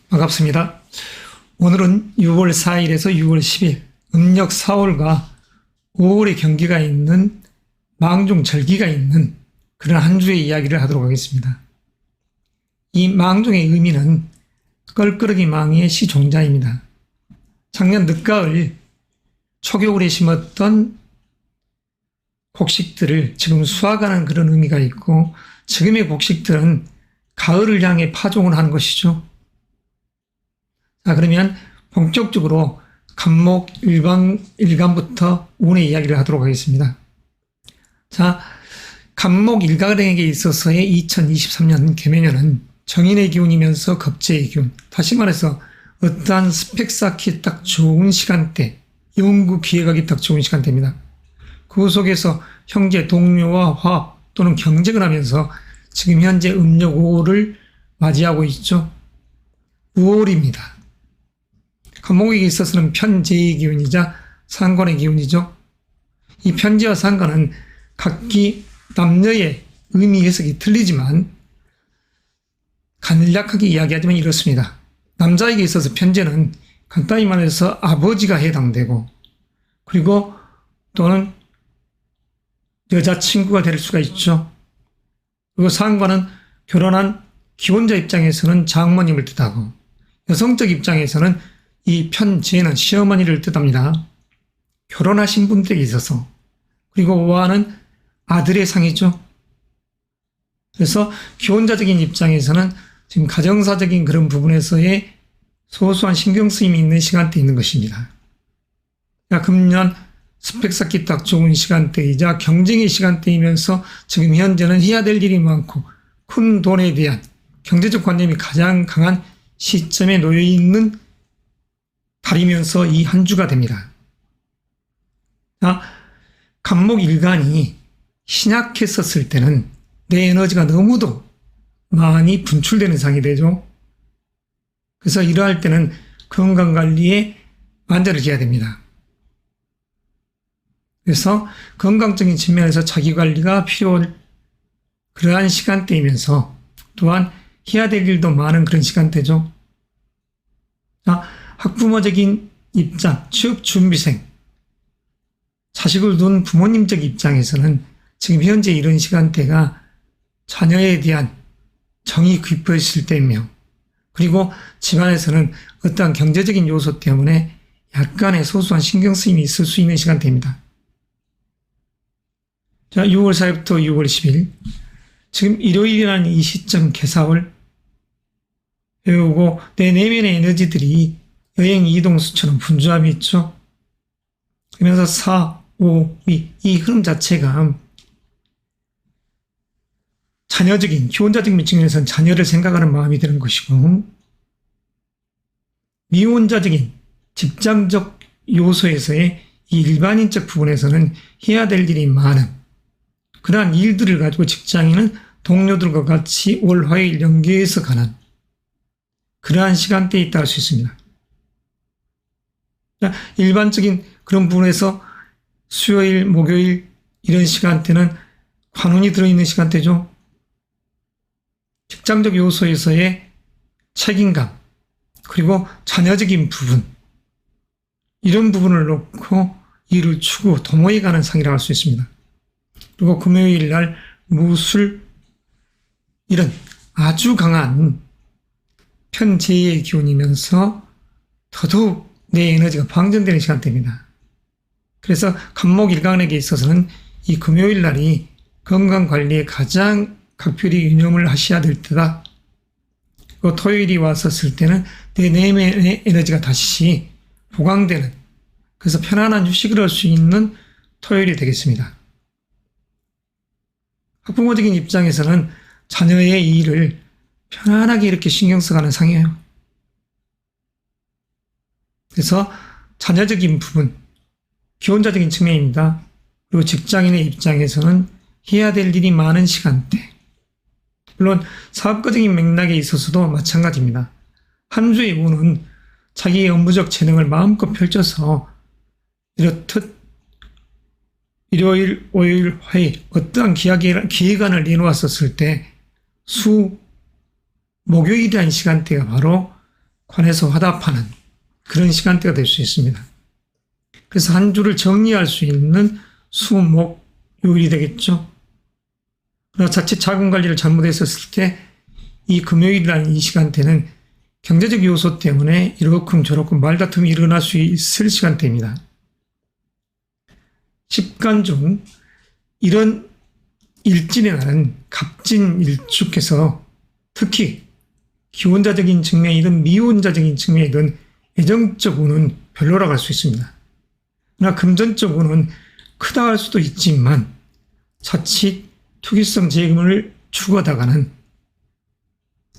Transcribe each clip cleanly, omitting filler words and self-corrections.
반갑습니다. 오늘은 6월 4일에서 6월 10일 음력 4월과 5월의 경기가 있는 망종절기가 있는 그런 한 주의 이야기를 하도록 하겠습니다. 이 망종의 의미는 껄끄러기 망이의 시종자입니다. 작년 늦가을 초겨울에 심었던 곡식들을 지금 수확하는 그런 의미가 있고, 지금의 곡식들은 가을을 향해 파종을 하는 것이죠. 자, 그러면 본격적으로 간목 1간부터 운의 이야기를 하도록 하겠습니다. 자, 간목 1간에게 있어서의 2023년 개묘년은 정인의 기운이면서 겁재의 기운, 다시 말해서 어떠한 스펙 쌓기 딱 좋은 시간대, 연구 기획하기 딱 좋은 시간대입니다. 그 속에서 형제, 동료와 화합 또는 경쟁을 하면서 지금 현재 음력 5월을 맞이하고 있죠. 5월입니다. 간목에게 있어서는 편재의 기운이자 상관의 기운이죠. 이 편재와 상관은 각기 남녀의 의미 해석이 틀리지만 간략하게 이야기하자면 이렇습니다. 남자에게 있어서 편재는 간단히 말해서 아버지가 해당되고, 그리고 또는 여자친구가 될 수가 있죠. 그리고 상관은 결혼한 기혼자 입장에서는 장모님을 뜻하고, 여성적 입장에서는 이 편재는 시어머니를 뜻합니다. 결혼하신 분들에게 있어서. 그리고 와는 아들의 상이죠. 그래서 기혼자적인 입장에서는 지금 가정사적인 그런 부분에서의 소소한 신경쓰임이 있는 시간대에 있는 것입니다. 금년 스펙 쌓기 딱 좋은 시간대이자 경쟁의 시간대이면서 지금 현재는 해야 될 일이 많고 큰 돈에 대한 경제적 관념이 가장 강한 시점에 놓여 있는 달이면서 이 한 주가 됩니다. 자, 간목 일간이 신약했었을 때는 내 에너지가 너무도 많이 분출되는 상이 되죠. 그래서 이러할 때는 건강관리에 만전을 기해야 됩니다. 그래서 건강적인 측면에서 자기관리가 필요한 그러한 시간대이면서 또한 해야 될 일도 많은 그런 시간대죠. 자, 학부모적인 입장, 즉 준비생, 자식을 둔 부모님적 입장에서는 지금 현재 이런 시간대가 자녀에 대한 정이 깊어질 때이며, 그리고 집안에서는 어떠한 경제적인 요소 때문에 약간의 소소한 신경쓰임이 있을 수 있는 시간대입니다. 자, 6월 4일부터 6월 10일, 지금 일요일이라는 이 시점 개사월 배우고 내 내면의 에너지들이 여행 이동수처럼 분주함이 있죠. 그러면서 4, 5, 2, 이 흐름 자체가 자녀적인, 기혼자적인 측면에서는 자녀를 생각하는 마음이 드는 것이고, 미혼자적인 직장적 요소에서의 이 일반인적 부분에서는 해야 될 일이 많은 그러한 일들을 가지고 직장인은 동료들과 같이 월, 화일 연계해서 가는 그러한 시간대에 있다 할 수 있습니다. 일반적인 그런 부분에서 수요일, 목요일 이런 시간대는 관운이 들어있는 시간대죠. 직장적 요소에서의 책임감, 그리고 자녀적인 부분, 이런 부분을 놓고 일을 추구, 도모해 가는 상이라고 할 수 있습니다. 그리고 금요일 날 무술, 이런 아주 강한 편재의 기운이면서 더더욱 내 에너지가 방전되는 시간대입니다. 그래서 간목 일간에게 있어서는 이 금요일 날이 건강관리에 가장 각별히 유념을 하셔야 될 때다. 그 토요일이 왔었을 때는 내 내면의 에너지가 다시 보강되는, 그래서 편안한 휴식을 할 수 있는 토요일이 되겠습니다. 학부모적인 입장에서는 자녀의 일을 편안하게 이렇게 신경 써가는 상이에요. 그래서 자녀적인 부분, 기혼자적인 측면입니다. 그리고 직장인의 입장에서는 해야 될 일이 많은 시간대. 물론 사업가적인 맥락에 있어서도 마찬가지입니다. 한 주의 운은 자기의 업무적 재능을 마음껏 펼쳐서 이렇듯 일요일, 월요일, 화요일 어떠한 기획안을 내놓았었을 때 목요일이라는 시간대가 바로 관해서 화답하는 그런 시간대가 될 수 있습니다. 그래서 한 주를 정리할 수 있는 수목요일이 되겠죠. 그러나 자칫 자금 관리를 잘못했었을 때 이 금요일이라는 이 시간대는 경제적 요소 때문에 이렇쿵 저렇쿵 말다툼이 일어날 수 있을 시간대입니다. 십간 중 이런 일진의 날은 갑진일축해서 특히 기혼자적인 측면이든 미혼자적인 측면이든 애정적 운은 별로라고 할 수 있습니다. 그러나 금전적 운은 크다 할 수도 있지만 자칫 투기성 재금을 추구하다가는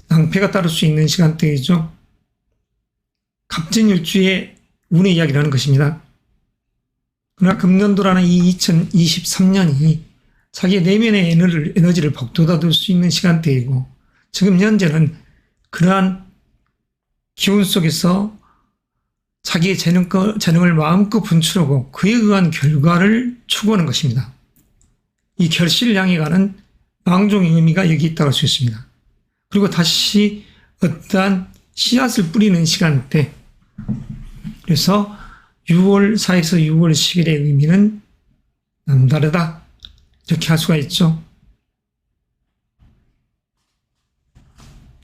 낭패가 따를 수 있는 시간대이죠. 갑진일주의 운의 이야기를 하는 것입니다. 그러나 금년도라는 이 2023년이 자기의 내면의 에너지를 북돋아둘 수 있는 시간대이고 지금 현재는 그러한 기운 속에서 자기의 재능을 마음껏 분출하고 그에 의한 결과를 추구하는 것입니다. 이 결실을 향해 가는 망종의 의미가 여기 있다고 할 수 있습니다. 그리고 다시 어떠한 씨앗을 뿌리는 시간대. 그래서 6월 4일에서 6월 10일의 의미는 남다르다. 이렇게 할 수가 있죠.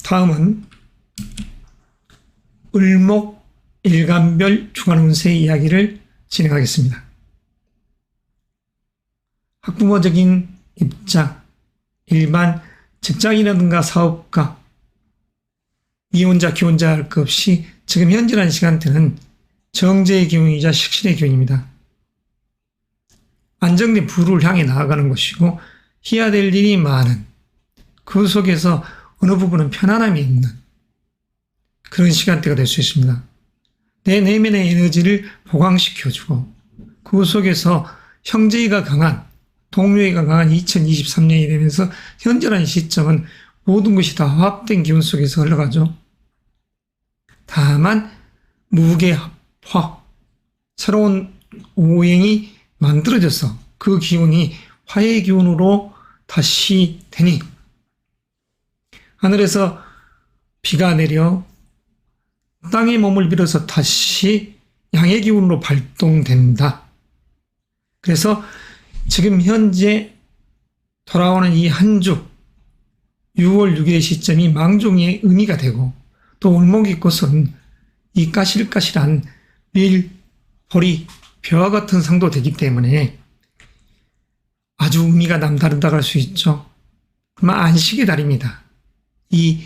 다음은 을목 일간별 주간 운세 이야기를 진행하겠습니다. 학부모적인 입장, 일반 직장이라든가 사업가, 미혼자, 기혼자 할 것 없이 지금 현재라는 시간대는 정제의 기운이자 식신의 기운입니다. 안정된 부를 향해 나아가는 것이고 해야 될 일이 많은 그 속에서 어느 부분은 편안함이 있는 그런 시간대가 될 수 있습니다. 내 내면의 에너지를 보강시켜주고 그 속에서 형제의가 강한 동료의가 강한 2023년이 되면서 현재라는 시점은 모든 것이 다 화합된 기운 속에서 흘러가죠. 다만 무게합화 새로운 오행이 만들어져서 그 기운이 화의 기운으로 다시 되니 하늘에서 비가 내려 땅의 몸을 빌어서 다시 양의 기운으로 발동된다. 그래서 지금 현재 돌아오는 이 한 주 6월 6일의 시점이 망종의 의미가 되고 또 을목의 꽃은 이 까실까실한 밀, 보리, 벼와 같은 상도 되기 때문에 아주 의미가 남다르다고 할 수 있죠. 그러면 안식의 달입니다. 이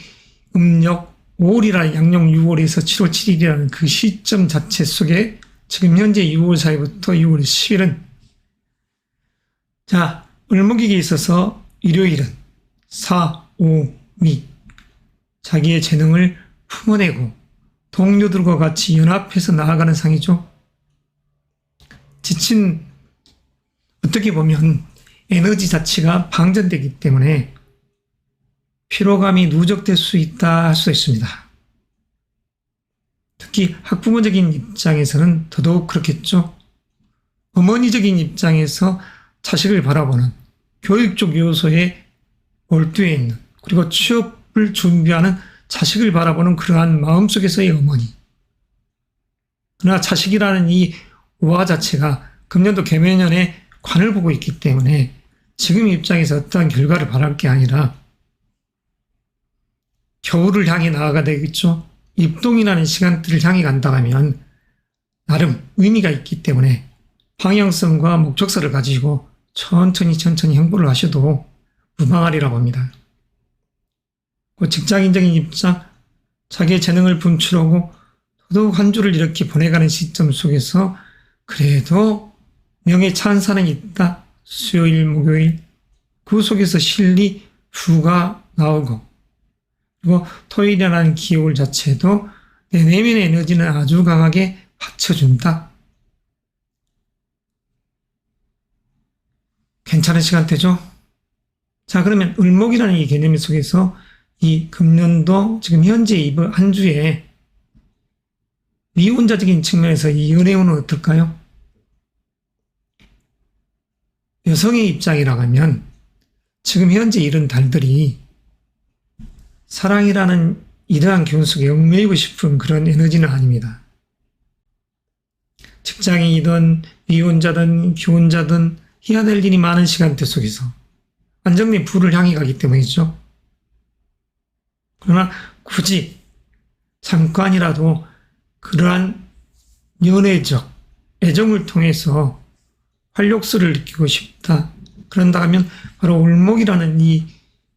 음력 5월이라 양력 6월에서 7월 7일이라는 그 시점 자체 속에 지금 현재 6월 4일부터 6월 10일은 자, 을목에게 있어서 일요일은 사, 오, 미 자기의 재능을 품어내고 동료들과 같이 연합해서 나아가는 상이죠. 지친 어떻게 보면 에너지 자체가 방전되기 때문에 피로감이 누적될 수 있다 할 수 있습니다. 특히 학부모적인 입장에서는 더더욱 그렇겠죠. 어머니적인 입장에서 자식을 바라보는 교육적 요소에 몰두해 있는 그리고 취업을 준비하는 자식을 바라보는 그러한 마음속에서의 어머니. 그러나 자식이라는 이 우화 자체가 금년도 개묘년에 관을 보고 있기 때문에 지금 입장에서 어떠한 결과를 바랄 게 아니라 겨울을 향해 나아가 되겠죠. 입동이라는 시간대를 향해 간다 하면 나름 의미가 있기 때문에 방향성과 목적성을 가지고 천천히 행보를 하셔도 무방하리라고 합니다. 그 직장인적인 입장, 자기의 재능을 분출하고 더더욱 한 주를 이렇게 보내가는 시점 속에서 그래도 명예 찬사는 있다. 수요일, 목요일 그 속에서 실리, 부가 나오고 그리고 토요일이라는 기호일 자체도 내 내면의 에너지는 아주 강하게 받쳐준다. 괜찮은 시간대죠? 자, 그러면 을목이라는 이 개념 속에서 이 금년도 지금 현재 이번 한 주에 미혼자적인 측면에서 이 연애운은 어떨까요? 여성의 입장이라고 하면 지금 현재 이런 달들이 사랑이라는 이러한 기운 속에 얽매이고 싶은 그런 에너지는 아닙니다. 직장인이든 미혼자든 기혼자든 해야 될 일이 많은 시간대 속에서 안정된 부를 향해 가기 때문이죠. 그러나 굳이 잠깐이라도 그러한 연애적 애정을 통해서 활력소를 느끼고 싶다. 그런다 하면 바로 울목이라는 이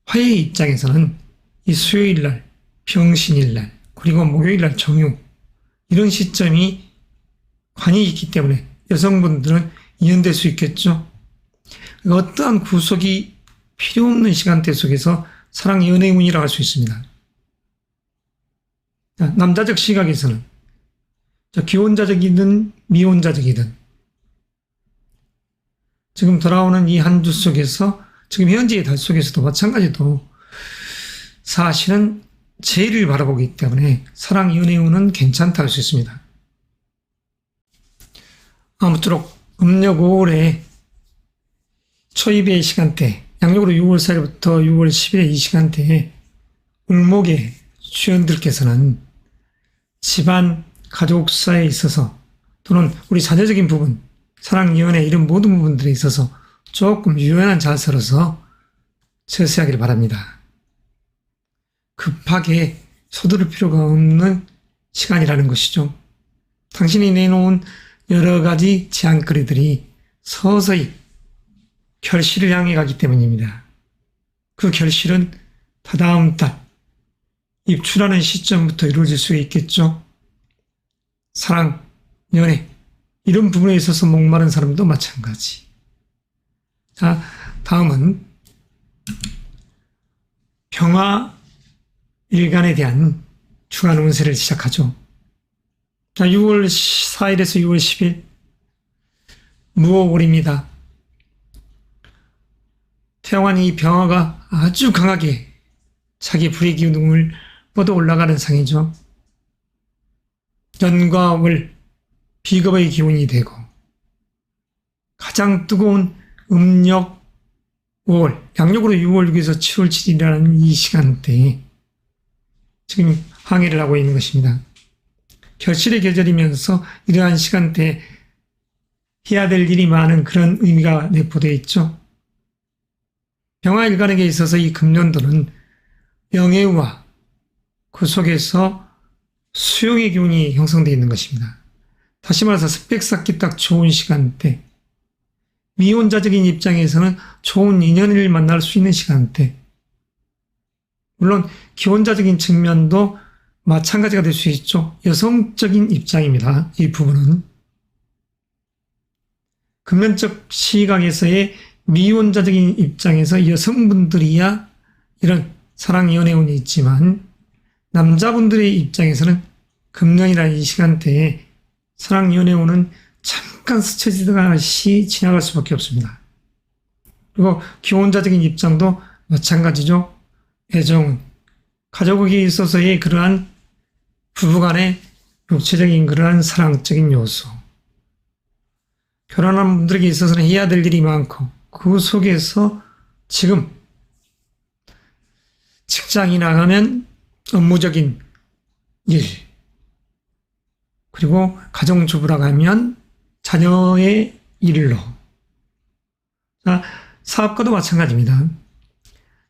화의 입장에서는 이 수요일날, 병신일날, 그리고 목요일날 정유 이런 시점이 관이 있기 때문에 여성분들은 이연될 수 있겠죠. 어떠한 구속이 필요 없는 시간대 속에서 사랑 연애의 운이라고 할 수 있습니다. 남자적 시각에서는 기혼자적이든 미혼자적이든 지금 돌아오는 이 한 주 속에서 지금 현재의 달 속에서도 마찬가지로 사실은 재해를 바라보기 때문에 사랑 연애의 운은 괜찮다 할 수 있습니다. 아무쪼록 음력 5월에 초입의 시간대, 양력으로 6월 4일부터 6월 10일의 이 시간대에 을목의 주연들께서는 집안, 가족사에 있어서 또는 우리 자녀적인 부분, 사랑, 연애 이런 모든 부분들에 있어서 조금 유연한 자세로서 처세하기를 바랍니다. 급하게 서두를 필요가 없는 시간이라는 것이죠. 당신이 내놓은 여러 가지 제안거리들이 서서히 결실을 향해 가기 때문입니다. 그 결실은 다다음 달 입출하는 시점부터 이루어질 수 있겠죠. 사랑, 연애 이런 부분에 있어서 목마른 사람도 마찬가지. 자, 다음은 병화 일간에 대한 주간 운세를 시작하죠. 자, 6월 4일에서 6월 10일 무오월입니다. 태양왕이 이 병화가 아주 강하게 자기 불의 기운을 뻗어 올라가는 상이죠. 연과 월, 비겁의 기운이 되고 가장 뜨거운 음력 5월, 양력으로 6월 6일에서 7월 7일이라는 이 시간대에 지금 항해를 하고 있는 것입니다. 결실의 계절이면서 이러한 시간대에 해야 될 일이 많은 그런 의미가 내포되어 있죠. 병화일간에게 있어서 이 금년도는 명예와 그 속에서 수용의 기운이 형성되어 있는 것입니다. 다시 말해서 스펙 쌓기 딱 좋은 시간대, 미혼자적인 입장에서는 좋은 인연을 만날 수 있는 시간대, 물론 기혼자적인 측면도 마찬가지가 될 수 있죠. 여성적인 입장입니다. 이 부분은 금연적 시각에서의 미혼자적인 입장에서 여성분들이야 이런 사랑 연애운이 있지만 남자분들의 입장에서는 금년이라는 이 시간대에 사랑 연애운은 잠깐 스쳐지듯이 지나갈 수밖에 없습니다. 그리고 기혼자적인 입장도 마찬가지죠. 애정운, 가족에게 있어서의 그러한 부부간의 육체적인 그러한 사랑적인 요소, 결혼한 분들에게 있어서는 해야 될 일이 많고 그 속에서 지금 직장이나 가면 업무적인 일, 그리고 가정주부라 하면 자녀의 일로, 자, 사업가도 마찬가지입니다.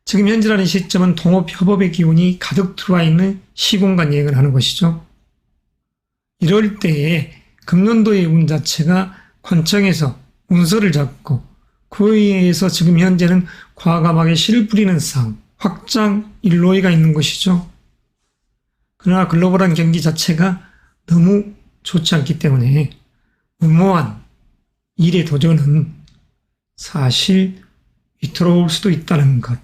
지금 현재라는 시점은 동업협업의 기운이 가득 들어와 있는 시공간 여행을 하는 것이죠. 이럴 때에 금년도의 운 자체가 관청에서 운서를 잡고 그에 의해서 지금 현재는 과감하게 실을 뿌리는 상, 확장 일로이가 있는 것이죠. 그러나 글로벌한 경기 자체가 너무 좋지 않기 때문에 무모한 일의 도전은 사실 위태로울 수도 있다는 것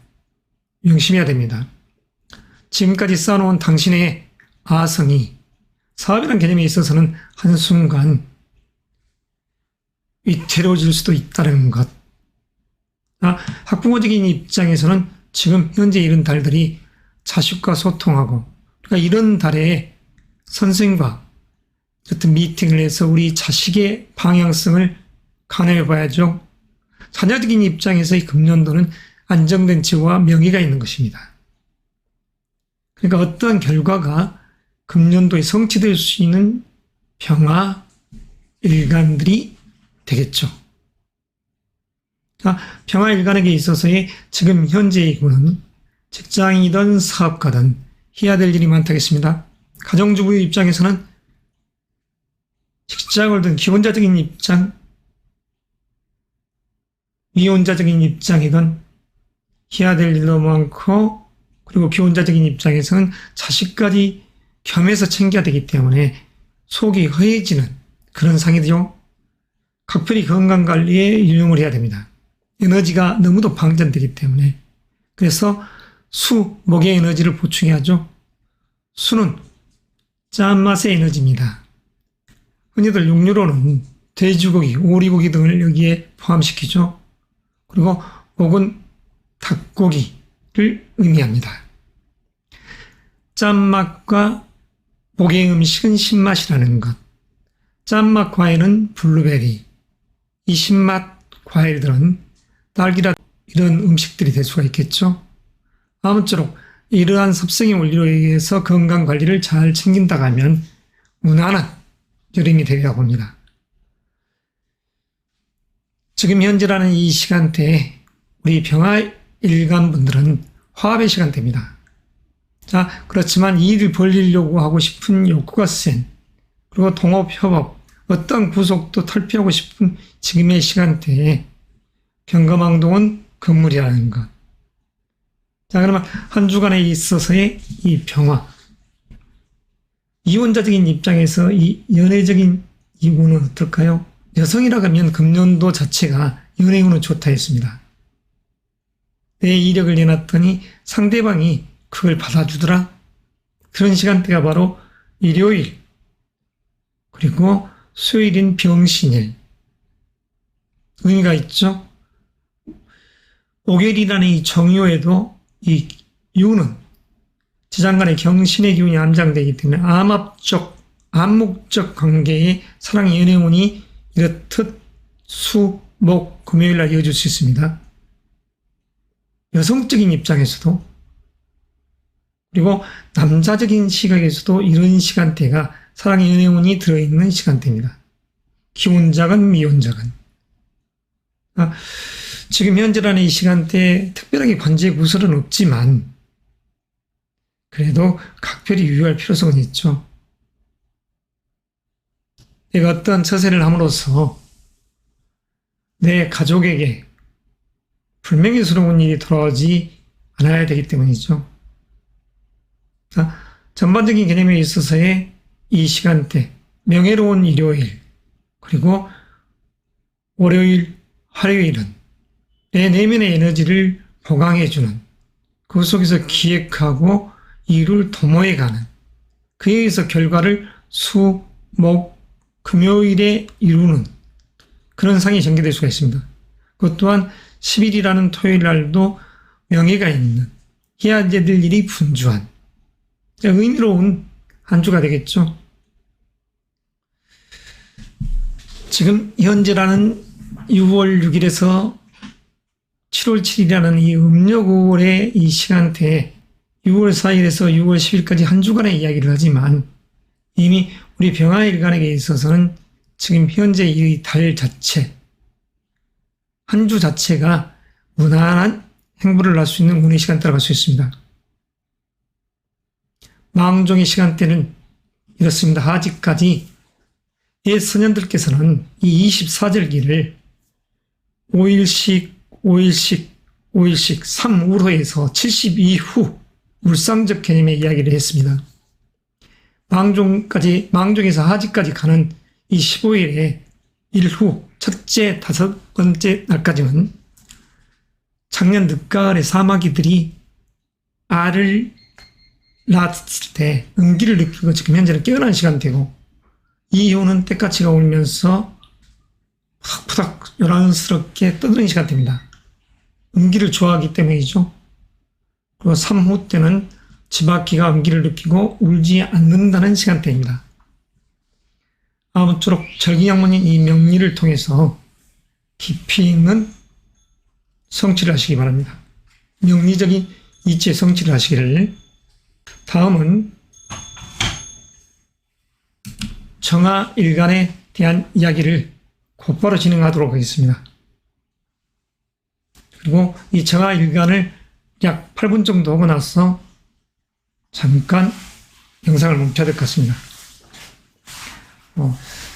명심해야 됩니다. 지금까지 쌓아놓은 당신의 아성이 사업이라는 개념에 있어서는 한순간 위태로워질 수도 있다는 것. 학부모적인 입장에서는 지금 현재 이런 달들이 자식과 소통하고, 그러니까 이런 달에 선생과 어떤 미팅을 해서 우리 자식의 방향성을 가늠해 봐야죠. 자녀적인 입장에서 이 금년도는 안정된 지위와 명예가 있는 것입니다. 그러니까 어떠한 결과가 금년도에 성취될 수 있는 병화 일간들이 되겠죠. 자, 병화 일간에게 있어서의 지금 현재의 구는 직장이든 사업가든 해야 될 일이 많다겠습니다. 가정주부의 입장에서는 직장을 든 기혼자적인 입장, 미혼자적인 입장이든 해야 될 일도 많고, 그리고 기혼자적인 입장에서는 자식까지 겸해서 챙겨야 되기 때문에 속이 허해지는 그런 상이죠. 각별히 건강관리에 유념을 해야 됩니다. 에너지가 너무도 방전되기 때문에. 그래서 수, 목의 에너지를 보충해야죠. 수는 짠맛의 에너지입니다. 흔히들 육류로는 돼지고기, 오리고기 등을 여기에 포함시키죠. 그리고 목은 닭고기를 의미합니다. 짠맛과 목의 음식은 신맛이라는 것. 짠맛 과일은 블루베리, 이 신맛 과일들은 딸기라 이런 음식들이 될 수가 있겠죠. 아무쪼록 이러한 섭성의 원리로 의해서 건강관리를 잘 챙긴다고 하면 무난한 여름이 되리라고 봅니다. 지금 현재라는 이 시간대에 우리 병화 일간분들은 화합의 시간대입니다. 자, 그렇지만 이 일을 벌리려고 하고 싶은 욕구가 센, 그리고 동업, 협업, 어떤 구속도 탈피하고 싶은 지금의 시간대에 경거망동은 금물이라는 것. 자, 그러면 한 주간에 있어서의 이 병화. 이혼자적인 입장에서 이 연애적인 이유는 어떨까요? 여성이라고 하면 금년도 자체가 연애운은 좋다 했습니다. 내 이력을 내놨더니 상대방이 그걸 받아주더라. 그런 시간대가 바로 일요일, 그리고 수요일인 병신일. 의미가 있죠. 목요일이라는 이 정요에도 이 유는 지장간의 경신의 기운이 암장되기 때문에 암목적 관계의 사랑 연애운이 이렇듯 수, 목, 금요일날 이어질 수 있습니다. 여성적인 입장에서도, 그리고 남자적인 시각에서도 이런 시간대가 사랑의 연애운이 들어있는 시간대입니다. 기혼자건 미혼자건. 지금 현재라는 이 시간대에 특별하게 관제 구설은 없지만 그래도 각별히 유의할 필요성은 있죠. 내가 어떠한 처세를 함으로써 내 가족에게 불명예스러운 일이 돌아오지 않아야 되기 때문이죠. 전반적인 개념에 있어서의 이 시간대, 명예로운 일요일, 그리고 월요일, 화요일은 내 내면의 에너지를 보강해주는, 그 속에서 기획하고 일을 도모해가는, 그에 의해서 결과를 수, 목, 금요일에 이루는 그런 상이 전개될 수가 있습니다. 그것 또한 10일이라는 토요일 날도 명예가 있는, 해야 될 일이 분주한, 의미로운 한 주가 되겠죠. 지금 현재라는 6월 6일에서 7월 7일이라는 이 음력 5월의 이 시간대에 6월 4일에서 6월 10일까지 한 주간의 이야기를 하지만 이미 우리 병화 일간에게 있어서는 지금 현재 이 달 자체, 한 주 자체가 무난한 행보를 할 수 있는 운의 시간대라고 할 수 있습니다. 망종의 시간대는 이렇습니다. 하지까지 옛 선현들께서는 이 24절기를 5일씩 3우로에서 72후 물상적 개념의 이야기를 했습니다. 망종에서 하지까지 가는 이 15일에 일후 첫째, 다섯 번째 날까지는 작년 늦가을에 사마귀들이 알을 낳았을 때 음기를 느끼고 지금 현재는 깨어난 시간대고, 이 이후는 때까치가 울면서 푸닥푸닥 요란스럽게 떠드는 시간대입니다. 음기를 좋아하기 때문이죠. 그리고 3후 때는 지바퀴가 음기를 느끼고 울지 않는다는 시간대입니다. 아무쪼록 절기양문인 이 명리를 통해서 깊이 있는 성취를 하시기 바랍니다. 명리적인 이치의 성취를 하시기를 다음은 정화 일간에 대한 이야기를 곧바로 진행하도록 하겠습니다. 그리고 이 정화 일간을 약 8분 정도 하고 나서 잠깐 영상을 멈춰야 될 것 같습니다.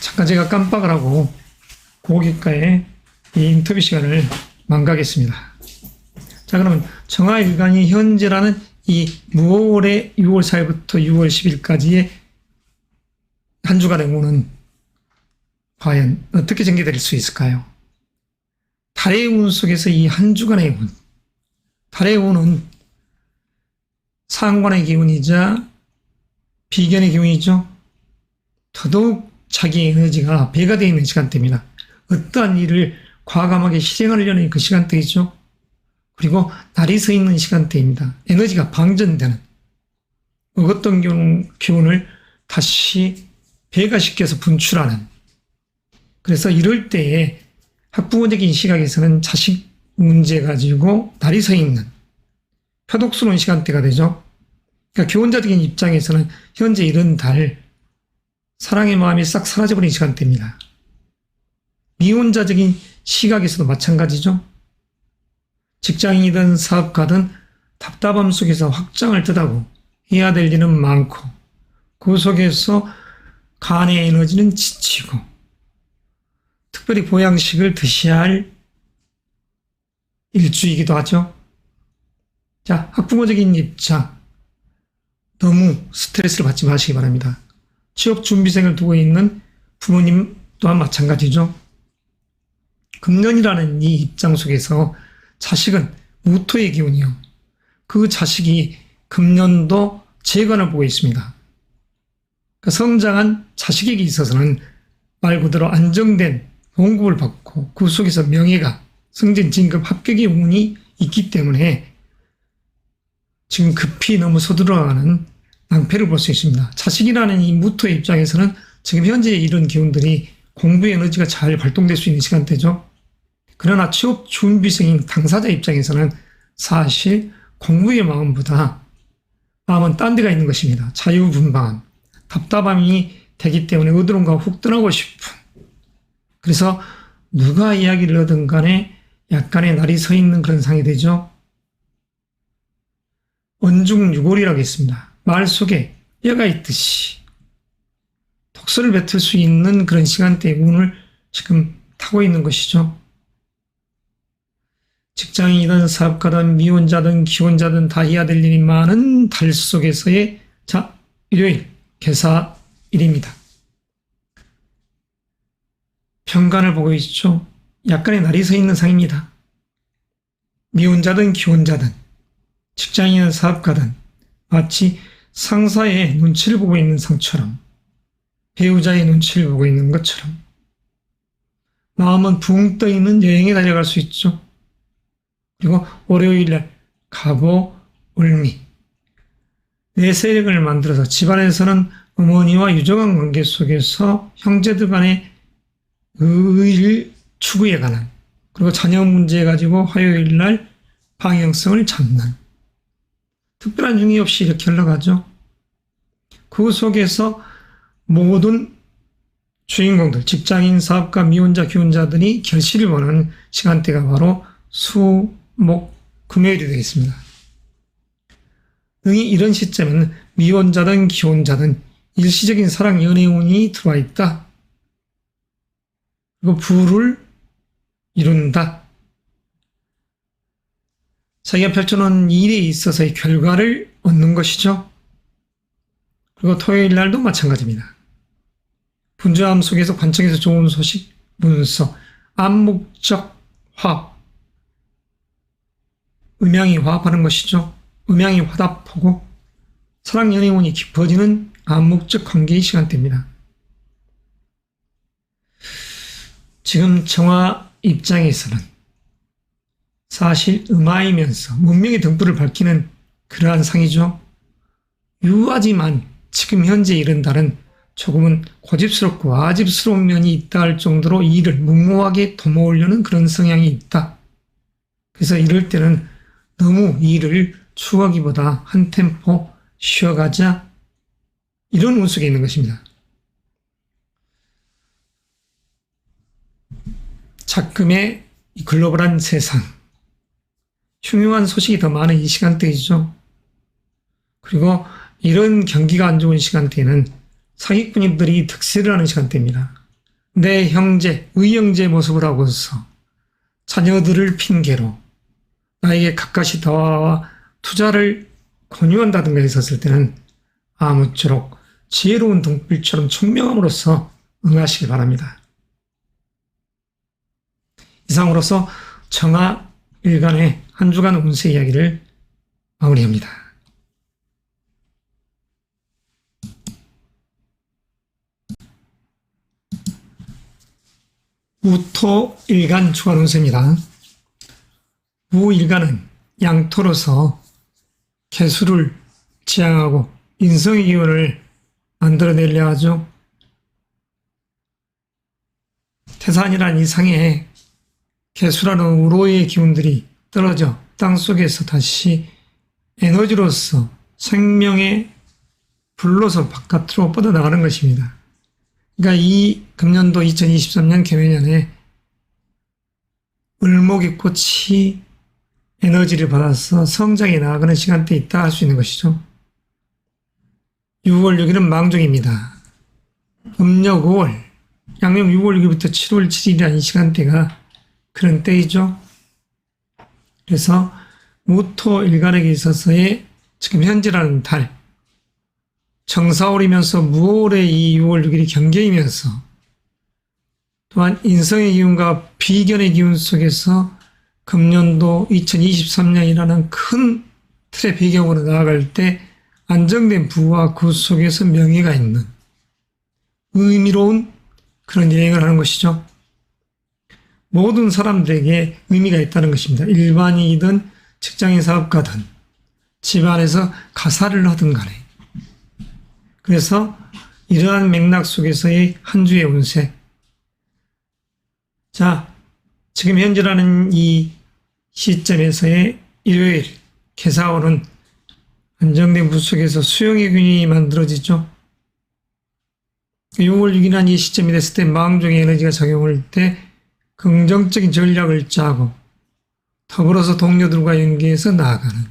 잠깐 제가 깜빡을 하고 고객과의 이 인터뷰 시간을 망가겠습니다. 자, 그러면 정화일간이 현재라는 이 무월의 6월 4일부터 6월 10일까지의 한 주간의 운은 과연 어떻게 전개될 수 있을까요? 달의 운 속에서 이 한 주간의 운, 달의 운은 상관의 기운이자 비견의 기운이죠. 더더욱 자기의 에너지가 배가 되어 있는 시간대입니다. 어떠한 일을 과감하게 실행하려는 그 시간대이죠. 그리고 날이 서 있는 시간대입니다. 에너지가 방전되는 어떤 기운을 다시 배가시켜서 분출하는, 그래서 이럴 때에 학부모적인 시각에서는 자식 문제 가지고 날이 서 있는 표독스러운 시간대가 되죠. 그러니까 기혼자적인 입장에서는 현재 이런 달, 사랑의 마음이 싹 사라져버린 시간대입니다. 미혼자적인 시각에서도 마찬가지죠. 직장인이든 사업가든 답답함 속에서 확장을 뜻하고 해야 될 일은 많고 그 속에서 간의 에너지는 지치고 특별히 보양식을 드셔야 할 일주이기도 하죠. 자, 학부모적인 입장, 너무 스트레스를 받지 마시기 바랍니다. 취업 준비생을 두고 있는 부모님 또한 마찬가지죠. 금년이라는 이 입장 속에서 자식은 무토의 기운이요. 그 자식이 금년도 재관을 보고 있습니다. 그러니까 성장한 자식에게 있어서는 말 그대로 안정된 봉급을 받고 그 속에서 명예가, 승진, 진급, 합격의 운이 있기 때문에 지금 급히 너무 서둘러가는 낭패를 볼 수 있습니다. 자식이라는 이 무토의 입장에서는 지금 현재 이런 기운들이 공부의 에너지가 잘 발동될 수 있는 시간대죠. 그러나 취업 준비생인 당사자 입장에서는 사실 공부의 마음보다 마음은 딴 데가 있는 것입니다. 자유분방한 답답함이 되기 때문에 어디론가 훅 떠나고 싶은, 그래서 누가 이야기를 하든 간에 약간의 날이 서 있는 그런 상이 되죠. 원중유골이라고 했습니다. 말 속에 뼈가 있듯이 독서를 뱉을 수 있는 그런 시간대의 운을 지금 타고 있는 것이죠. 직장인이든 사업가든 미혼자든 기혼자든 다 해야 될 일이 많은 달 속에서의 일요일 개사일입니다. 편관을 보고 있죠. 약간의 날이 서 있는 상입니다. 미혼자든 기혼자든 직장인이든 사업가든 마치 상사의 눈치를 보고 있는 상처럼, 배우자의 눈치를 보고 있는 것처럼 마음은 붕 떠 있는 여행에 달려갈 수 있죠. 그리고 월요일날 갑오, 을미 내 세력을 만들어서 집안에서는 어머니와 유정한 관계 속에서 형제들 간의 의의를 추구해 가는, 그리고 자녀 문제 가지고 화요일날 방향성을 잡는 특별한 용의 없이 이렇게 흘러가죠. 그 속에서 모든 주인공들, 직장인, 사업가, 미혼자, 기혼자들이 결실을 원하는 시간대가 바로 수, 목, 금요일이 되겠습니다. 능히 이런 시점에는 미혼자든 기혼자든 일시적인 사랑 연애운이 들어와 있다. 그리고 부를 이룬다. 자기가 펼쳐놓은 일에 있어서의 결과를 얻는 것이죠. 그리고 토요일 날도 마찬가지입니다. 분주함 속에서 관청에서 좋은 소식, 문서, 암묵적 화합, 음양이 화합하는 것이죠. 음양이 화답하고 사랑 연애운이 깊어지는 암묵적 관계의 시간대입니다. 지금 정화 입장에서는 사실 음화이면서 문명의 등불을 밝히는 그러한 상이죠. 유하지만 지금 현재 이런 달은 조금은 고집스럽고 아집스러운 면이 있다 할 정도로 일을 묵묵하게 도모하려는 그런 성향이 있다. 그래서 이럴 때는 너무 일을 추구하기보다 한 템포 쉬어가자, 이런 운 속에 있는 것입니다. 작금의 글로벌한 세상, 흉흉한 소식이 더 많은 이 시간대이죠. 그리고 이런 경기가 안 좋은 시간대에는 사기꾼들이 득세를 하는 시간대입니다. 내 형제, 의형제 모습을 하고서 자녀들을 핑계로 나에게 가까이 다가와 투자를 권유한다든가 했었을 때는 아무쪼록 지혜로운 등불처럼 총명함으로써 응하시기 바랍니다. 이상으로서 정화 일간의 한 주간 운세 이야기를 마무리합니다. 우토 일간 주간 운세입니다. 우일간은 양토로서 개수를 지향하고 인성의 기운을 만들어내려 하죠. 태산이란 이상에 개수라는 우로의 기운들이 떨어져 땅속에서 다시 에너지로서 생명의 불로서 바깥으로 뻗어나가는 것입니다. 그러니까 이 금년도 2023년 개묘년에 을목의 꽃이 에너지를 받아서 성장해 나아가는 시간대에 있다 할 수 있는 것이죠. 6월 6일은 망종입니다. 음력 5월, 양력 6월 6일부터 7월 7일이라는 이 시간대가 그런 때이죠. 그래서 무토 일간에게 있어서의 지금 현재라는 달, 정사월이면서 무월의 이 6월 6일이 경계이면서 또한 인성의 기운과 비견의 기운 속에서 금년도 2023년이라는 큰 틀의 배경으로 나아갈 때 안정된 부와 그 속에서 명예가 있는 의미로운 그런 여행을 하는 것이죠. 모든 사람들에게 의미가 있다는 것입니다. 일반인이든 직장인 사업가든 집안에서 가사를 하든 간에. 그래서 이러한 맥락 속에서의 한 주의 운세. 자, 지금 현재라는 이 시점에서의 일요일, 개사월은 안정된 부 속에서 수용의 균이 만들어지죠. 6월 6일이라는 이 시점이 됐을 때 망종의 에너지가 작용할 때 긍정적인 전략을 짜고 더불어서 동료들과 연계해서 나아가는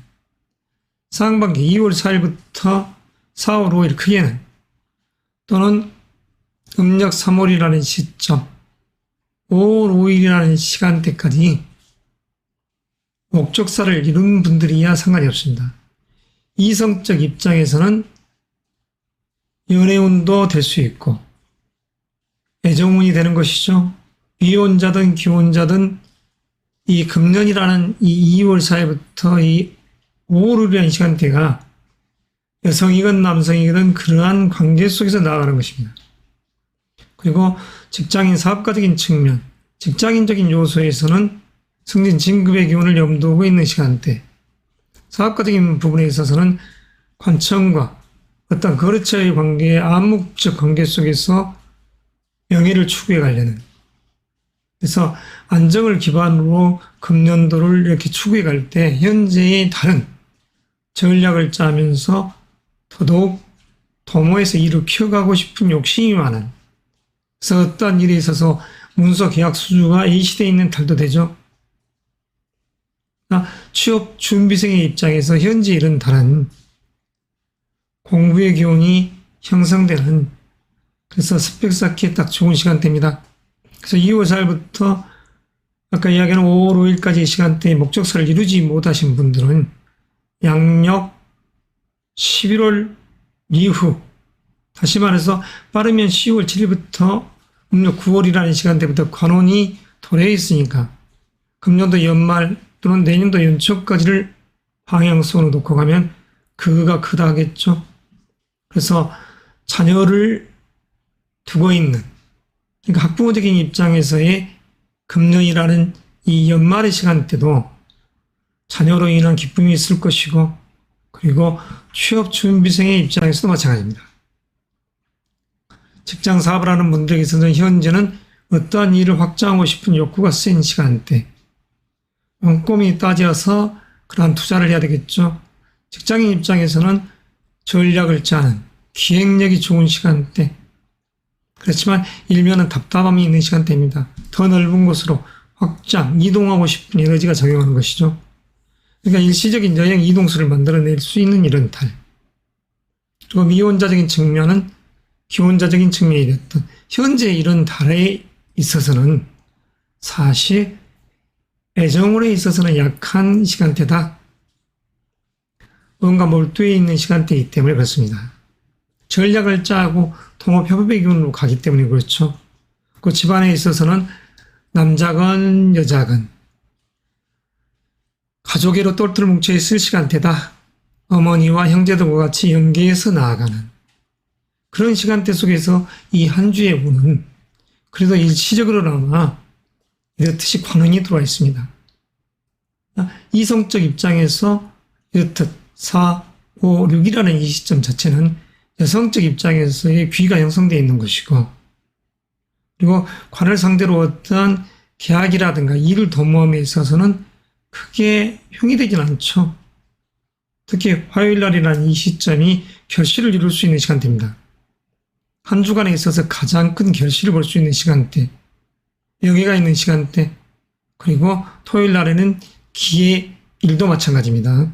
상반기 2월 4일부터 4월 5일 크게는 또는 음력 3월이라는 시점 5월 5일이라는 시간대까지 목적사를 이룬 분들이야 상관이 없습니다. 이성적 입장에서는 연애운도 될 수 있고 애정운이 되는 것이죠. 비혼자든 기혼자든 이 금년이라는 이 2월 4일부터 이 5월 5일이라는 시간대가 여성이건 남성이건 그러한 관계 속에서 나아가는 것입니다. 그리고 직장인 사업가적인 측면, 직장인적인 요소에서는 승진 진급의 기운을 염두고 있는 시간대, 사업가적인 부분에 있어서는 관청과 어떤 거래처의 관계의 암묵적 관계 속에서 명예를 추구해 가려는, 그래서 안정을 기반으로 금년도를 이렇게 추구해 갈 때 현재의 다른 전략을 짜면서 더더욱 도모에서 일을 키워가고 싶은 욕심이 많은, 그래서 어떠한 일에 있어서 문서 계약 수주가 A시대에 있는 달도 되죠. 취업 준비생의 입장에서 현재 이런 달은 공부의 기운이 형성되는, 그래서 스펙 쌓기에 딱 좋은 시간대입니다. 그래서 2월 4일부터 아까 이야기하는 5월 5일까지 시간대에 목적사를 이루지 못하신 분들은 양력 11월 이후, 다시 말해서 빠르면 10월 7일부터 음력 9월이라는 시간대부터 관운이 도래해 있으니까 금년도 연말 또는 내년도 연초까지를 방향성으로 놓고 가면 그거가 크다 하겠죠. 그래서 자녀를 두고 있는, 그러니까 학부모적인 입장에서의 금년이라는 이 연말의 시간대도 자녀로 인한 기쁨이 있을 것이고, 그리고 취업 준비생의 입장에서도 마찬가지입니다. 직장 사업을 하는 분들에게서는 현재는 어떠한 일을 확장하고 싶은 욕구가 센 시간대, 꼼꼼히 따져서 그러한 투자를 해야 되겠죠. 직장인 입장에서는 전략을 짜는 기획력이 좋은 시간대. 그렇지만 일면은 답답함이 있는 시간대입니다. 더 넓은 곳으로 확장, 이동하고 싶은 에너지가 작용하는 것이죠. 그러니까 일시적인 여행 이동수를 만들어낼 수 있는 이런 달. 그리고 미혼자적인 측면은 기혼자적인 측면이 됐던 현재 이런 달에 있어서는 사실 애정으로 있어서는 약한 시간대다. 뭔가 몰두해 있는 시간대이기 때문에 그렇습니다. 전략을 짜고 통합협업의 기운으로 가기 때문에 그렇죠. 그 집안에 있어서는 남자건 여자건 가족애로 똘똘 뭉쳐있을 시간대다. 어머니와 형제들과 같이 연계해서 나아가는 그런 시간대 속에서 이 한 주의 운은 그래도 일시적으로나마 이렇듯이 관운이 들어와 있습니다. 이성적 입장에서 이렇듯 4, 5, 6이라는 이 시점 자체는 여성적 입장에서의 귀가 형성되어 있는 것이고, 그리고 관을 상대로 어떠한 계약이라든가 일을 도모함에 있어서는 크게 흉이 되진 않죠. 특히 화요일날이라는 이 시점이 결실을 이룰 수 있는 시간대입니다. 한 주간에 있어서 가장 큰 결실을 볼 수 있는 시간대, 명예가 있는 시간대, 그리고 토요일날에는 기의 일도 마찬가지입니다.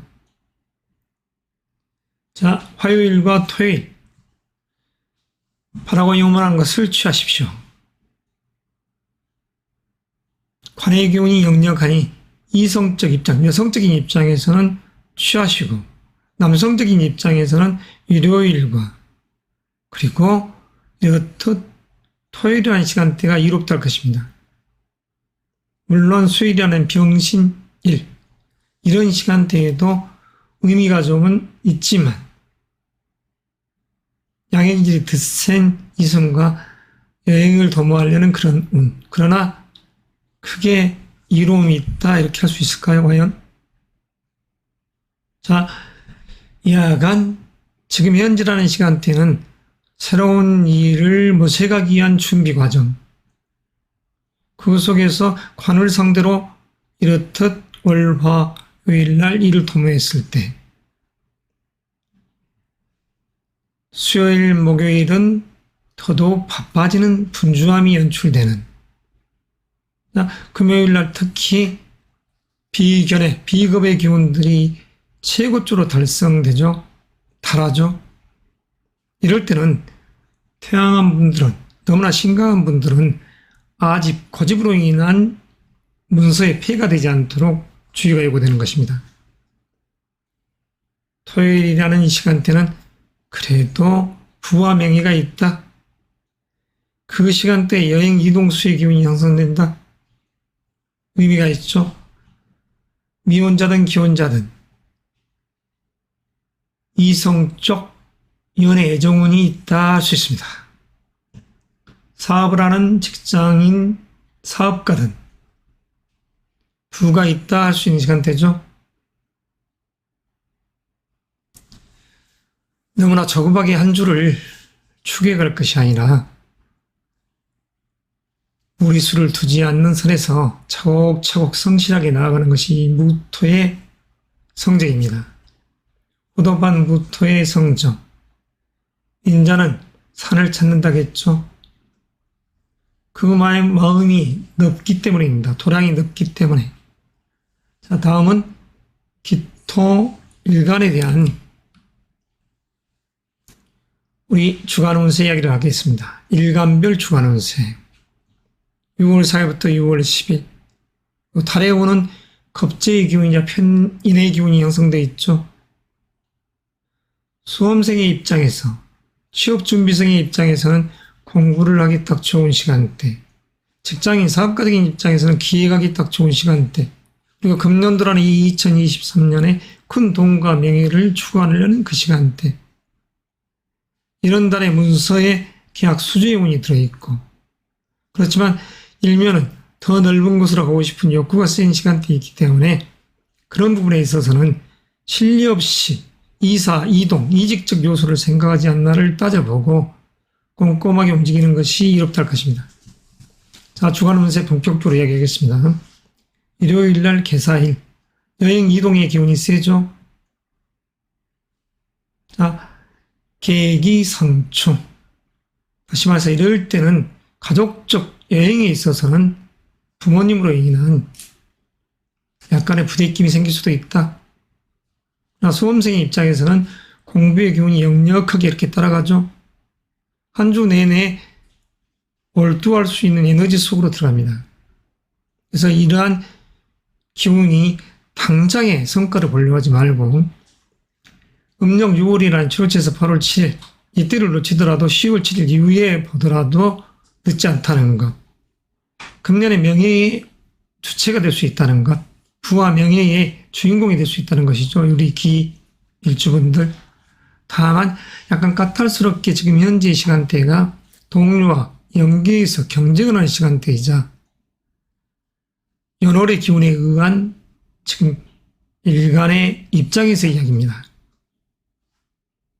자, 화요일과 토요일 바라고 요만한 것을 취하십시오. 관의 기운이 역력하니 이성적 입장, 여성적인 입장에서는 취하시고 남성적인 입장에서는 일요일과 그리고 이렇듯 토요일이라는 시간대가 이롭다 할 것입니다. 물론 수요일이라는 병신일 이런 시간대에도 의미가 조금은 있지만 양행질이 드센 이성과 여행을 도모하려는 그런 운. 그러나 크게 이로움이 있다 이렇게 할 수 있을까요 과연? 자, 야간 지금 현재라는 시간대는 새로운 일을 모색하기 위한 준비 과정, 그 속에서 관을 상대로 이렇듯 월, 화, 요일날 일을 도모했을 때, 수요일, 목요일은 더더욱 바빠지는 분주함이 연출되는, 금요일날 특히 비견의, 비겁의 기운들이 최고조로 달성되죠. 달하죠. 이럴 때는 태양한 분들은, 너무나 심각한 분들은 아집, 고집으로 인한 문서에 폐가 되지 않도록 주의가 요구되는 것입니다. 토요일이라는 이 시간대는 그래도 부와 명예가 있다. 그 시간대에 여행 이동수의 기운이 형성된다. 의미가 있죠. 미혼자든 기혼자든 이성적 연애 애정운이 있다 할 수 있습니다. 사업을 하는 직장인, 사업가든 부가 있다 할 수 있는 시간대죠. 너무나 조급하게 한 주를 추격할 것이 아니라 무리수를 두지 않는 선에서 차곡차곡 성실하게 나아가는 것이 무토의 성적입니다. 호도반 무토의 성적. 인자는 산을 찾는다겠죠. 그 마음이 넓기 때문입니다. 도량이 넓기 때문에. 자, 다음은 기토 일간에 대한 우리 주간 운세 이야기를 하겠습니다. 일간별 주간 운세. 6월 4일부터 6월 10일. 달에 오는 겁재의 기운이자 편인의 기운이 형성되어 있죠. 수험생의 입장에서, 취업준비생의 입장에서는 공부를 하기 딱 좋은 시간대, 직장인, 사업가적인 입장에서는 기획하기 딱 좋은 시간대, 그리고 금년도라는 2023년에 큰 돈과 명예를 추구하려는 그 시간대, 이런 달에 문서에 계약 수주의 운이 들어있고, 그렇지만 일면은 더 넓은 곳으로 가고 싶은 욕구가 센 시간대이기 때문에 그런 부분에 있어서는 실리 없이 이사, 이동, 이직적 요소를 생각하지 않나를 따져보고 꼼꼼하게 움직이는 것이 이롭다 할 것입니다. 자, 주간 운세 본격적으로 이야기하겠습니다. 일요일날 개사일, 여행 이동의 기운이 세죠. 자, 계기상충. 다시 말해서 이럴 때는 가족적 여행에 있어서는 부모님으로 인한 약간의 부대낌이 생길 수도 있다. 수험생의 입장에서는 공부의 기운이 역력하게 이렇게 따라가죠. 한 주 내내 몰두할 수 있는 에너지 속으로 들어갑니다. 그래서 이러한 기운이 당장의 성과를 보려고 하지 말고 음력 6월이라는 7월째에서 8월 7일 이때를 놓치더라도 10월 7일 이후에 보더라도 늦지 않다는 것. 금년의 명예의 주체가 될 수 있다는 것. 부와 명예의 주인공이 될 수 있다는 것이죠. 우리 기 일주분들. 다만 약간 까탈스럽게 지금 현재 시간대가 동료와 연계에서 경쟁을 하는 시간대이자 연월의 기운에 의한 지금 일간의 입장에서 이야기입니다.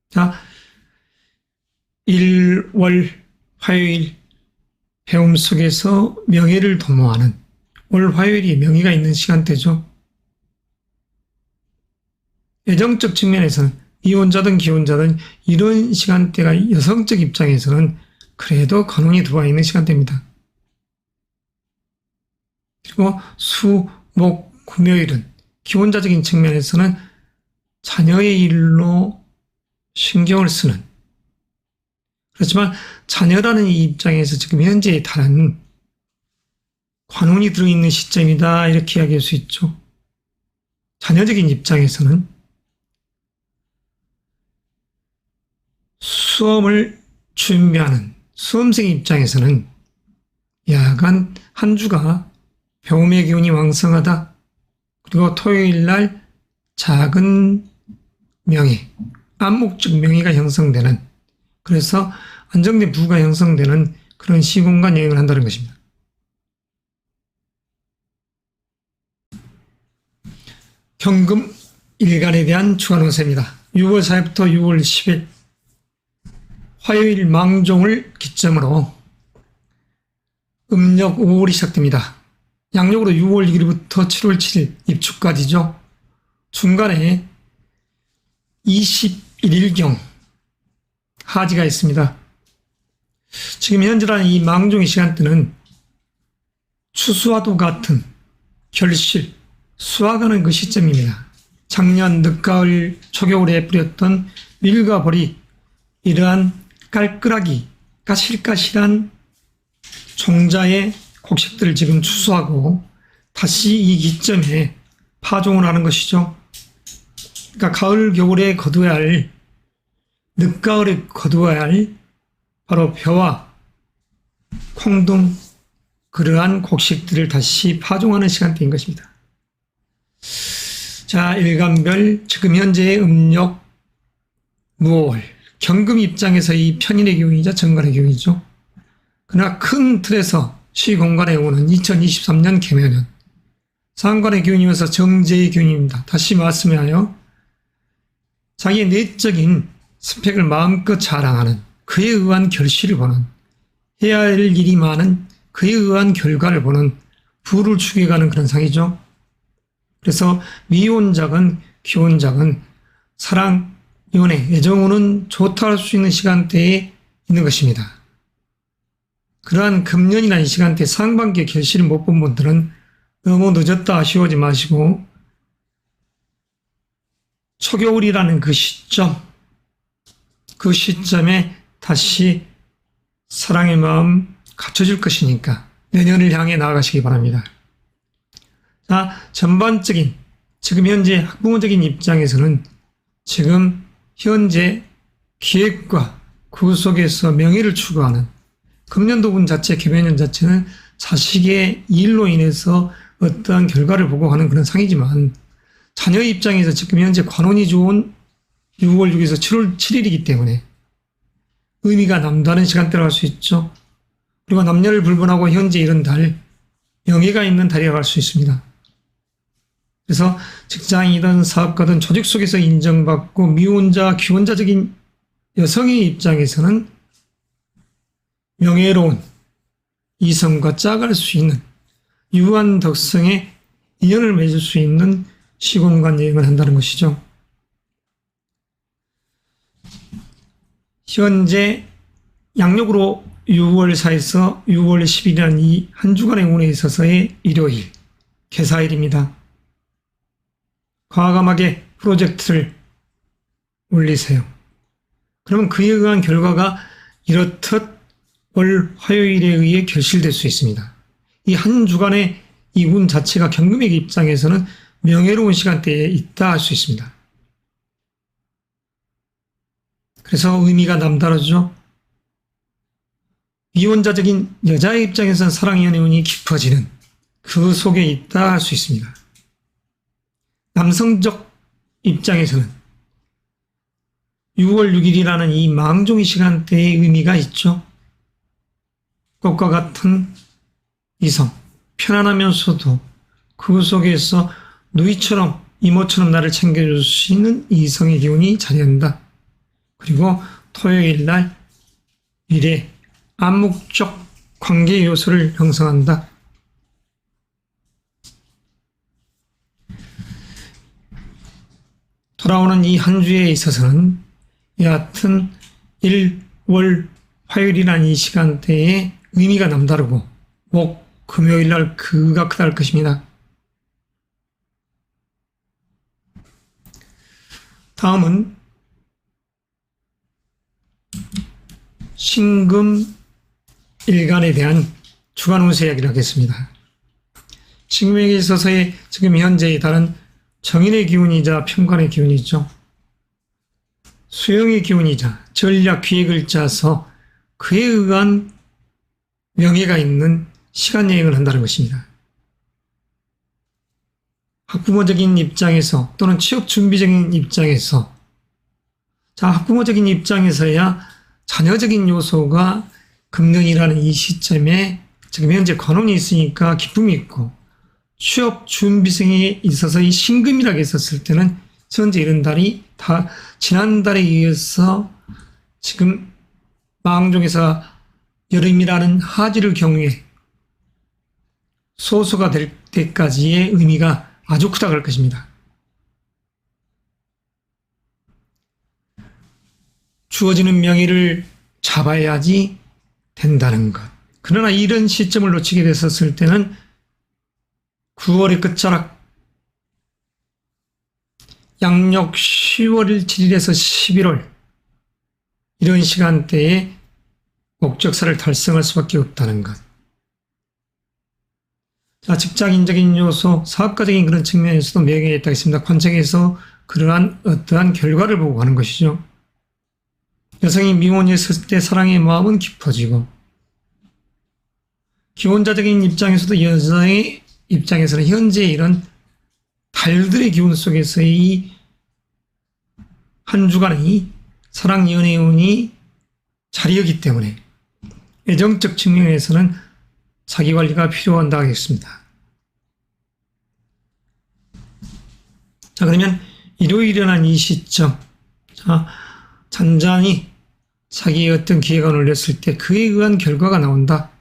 자, 1월 화요일 배움 속에서 명예를 도모하는 월 화요일이 명예가 있는 시간대죠. 애정적 측면에서는 이혼자든 기혼자든 이런 시간대가 여성적 입장에서는 그래도 관운이 들어와 있는 시간대입니다. 그리고 수, 목, 금요일은 기혼자적인 측면에서는 자녀의 일로 신경을 쓰는, 그렇지만 자녀라는 이 입장에서 지금 현재에 달한 관운이 들어있는 시점이다 이렇게 이야기할 수 있죠. 자녀적인 입장에서는 수험을 준비하는 수험생 입장에서는 약간 한 주가 배움의 기운이 왕성하다. 그리고 토요일 날 작은 명예, 암묵적 명예가 형성되는, 그래서 안정된 부가 형성되는 그런 시공간 여행을 한다는 것입니다. 현금 일간에 대한 주간 운세입니다. 6월 4일부터 6월 10일 화요일 망종을 기점으로 음력 5월이 시작됩니다. 양력으로 6월 1일부터 7월 7일 입추까지죠. 중간에 21일경 하지가 있습니다. 지금 현재라는 이 망종의 시간대는 추수와도 같은 결실, 수확하는 그 시점입니다. 작년 늦가을 초겨울에 뿌렸던 밀과 벌이 이러한 깔끔하기, 까실까실한 종자의 곡식들을 지금 추수하고 다시 이 기점에 파종을 하는 것이죠. 그러니까 가을, 겨울에 거두어야 할, 늦가을에 거두어야 할 바로 벼와 콩 등 그러한 곡식들을 다시 파종하는 시간대인 것입니다. 자, 일간별 지금 현재의 음력 무월 경금 입장에서 이 편인의 기운이자 정관의 기운이죠. 그러나 큰 틀에서 시공간에 오는 2023년 개묘년 상관의 기운이면서 정제의 기운입니다. 다시 말씀하여 자기의 내적인 스펙을 마음껏 자랑하는, 그에 의한 결실을 보는, 해야 할 일이 많은 그에 의한 결과를 보는, 부를 추구해가는 그런 상이죠. 그래서 미혼작은 기혼작은 사랑, 연애, 애정으로는 좋다 할 수 있는 시간대에 있는 것입니다. 그러한 금년이나 이 시간대에 상반기에 결실을 못 본 분들은 너무 늦었다 아쉬워하지 마시고 초겨울이라는 그 시점, 그 시점에 다시 사랑의 마음 갖춰질 것이니까 내년을 향해 나아가시기 바랍니다. 자, 전반적인 지금 현재 학부모적인 입장에서는 지금 현재 기획과 그 속에서 명예를 추구하는 금년도분 자체, 개묘년 자체는 자식의 일로 인해서 어떠한 결과를 보고 하는 그런 상이지만 자녀의 입장에서 지금 현재 관운이 좋은 6월 6일에서 7월 7일이기 때문에 의미가 남다른 시간대라고 할 수 있죠. 그리고 남녀를 불문하고 현재 이런 달, 명예가 있는 달이라고 할 수 있습니다. 그래서 직장이든 사업가든 조직 속에서 인정받고 미혼자, 기혼자적인 여성의 입장에서는 명예로운 이성과 짝을 수 있는 유한 덕성의 인연을 맺을 수 있는 시공간 여행을 한다는 것이죠. 현재 양력으로 6월 4일에서 6월 10일이라는 이 한 주간의 운에 있어서의 일요일, 개사일입니다. 과감하게 프로젝트를 올리세요. 그러면 그에 의한 결과가 이렇듯 올 화요일에 의해 결실될 수 있습니다. 이 한 주간의 이 운 자체가 경금의 입장에서는 명예로운 시간대에 있다 할 수 있습니다. 그래서 의미가 남다르죠. 이혼자적인 여자의 입장에서는 사랑 연애 운이 깊어지는 그 속에 있다 할 수 있습니다. 남성적 입장에서는 6월 6일이라는 이 망종의 시간대의 의미가 있죠. 꽃과 같은 이성, 편안하면서도 그 속에서 누이처럼 이모처럼 나를 챙겨줄 수 있는 이성의 기운이 자리한다. 그리고 토요일 날 미래 암묵적 관계 요소를 형성한다. 돌아오는 이 한 주에 있어서는 여하튼 1월 화요일이라는 이 시간대에 의미가 남다르고 목, 금요일 날 그가 크다 할 것입니다. 다음은 신금 일간에 대한 주간 운세 이야기를 하겠습니다. 신금에게 있어서의 지금 현재의 다른 정인의 기운이자 편관의 기운이죠. 수영의 기운이자 전략 기획을 짜서 그에 의한 명예가 있는 시간 여행을 한다는 것입니다. 학부모적인 입장에서 또는 취업 준비적인 입장에서 학부모적인 입장에서야 자녀적인 요소가 금년이라는 이 시점에 지금 현재 관운이 있으니까 기쁨이 있고 취업 준비생에 있어서 이 신금이라고 했었을 때는 현재 이런 달이 다 지난달에 의해서 지금 망종에서 여름이라는 하지를 경우에 소수가 될 때까지의 의미가 아주 크다고 할 것입니다. 주어지는 명예를 잡아야지 된다는 것. 그러나 이런 시점을 놓치게 됐었을 때는 9월의 끝자락 양력 10월 7일에서 11월 이런 시간대에 목적사를 달성할 수밖에 없다는 것. 직장인적인 요소, 사업가적인 그런 측면에서도 명예가 있다고 했습니다. 관청에서 그러한 어떠한 결과를 보고 가는 것이죠. 여성이 미혼이었을 때 사랑의 마음은 깊어지고 기혼자적인 입장에서도 여자의 입장에서는 현재 이런 달들의 기운 속에서의 이 한 주간의 사랑 연애운이 자리이기 때문에 애정적 측면에서는 자기관리가 필요한다 하겠습니다. 그러면 일요일이라는 이 시점, 잔잔히 자기의 어떤 기회가 올렸을 때 그에 의한 결과가 나온다.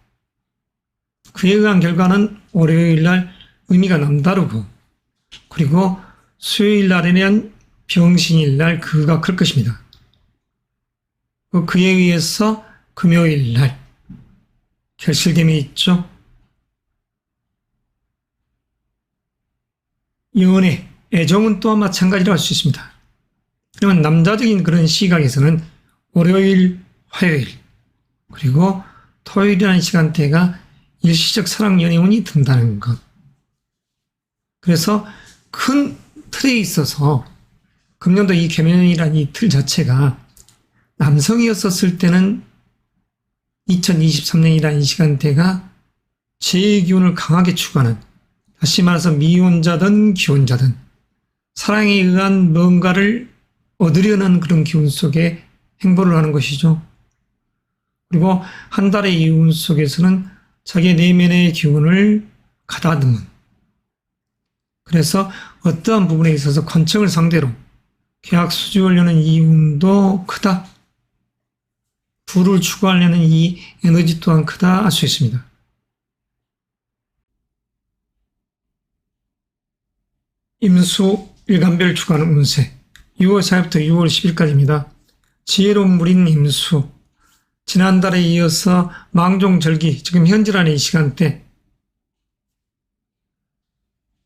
그에 의한 결과는 월요일 날 의미가 남다르고 그리고 수요일 날에는 병신일 날 그가 클 것입니다. 그에 의해서 금요일 날 결실됨이 있죠. 연애, 애정은 또한 마찬가지로 할 수 있습니다. 그러면 남자적인 그런 시각에서는 월요일, 화요일, 그리고 토요일이라는 시간대가 일시적 사랑 연애운이 든다는 것. 그래서 큰 틀에 있어서 금년도 이 개면이라는 이 틀 자체가 남성이었었을 때는 2023년이라는 이 시간대가 제 기운을 강하게 추구하는, 다시 말해서 미혼자든 기혼자든 사랑에 의한 뭔가를 얻으려는 그런 기운 속에 행보를 하는 것이죠. 그리고 한 달의 이 운 속에서는 자기의 내면의 기운을 가다듬은, 그래서 어떠한 부분에 있어서 관청을 상대로 계약 수주하려는 이 운도 크다. 부를 추구하려는 이 에너지 또한 크다 할 수 있습니다. 임수 일간별 주간 운세 6월 4일부터 6월 10일까지입니다. 지혜로운 물인 임수, 지난달에 이어서 망종절기, 지금 현재라는 이 시간대,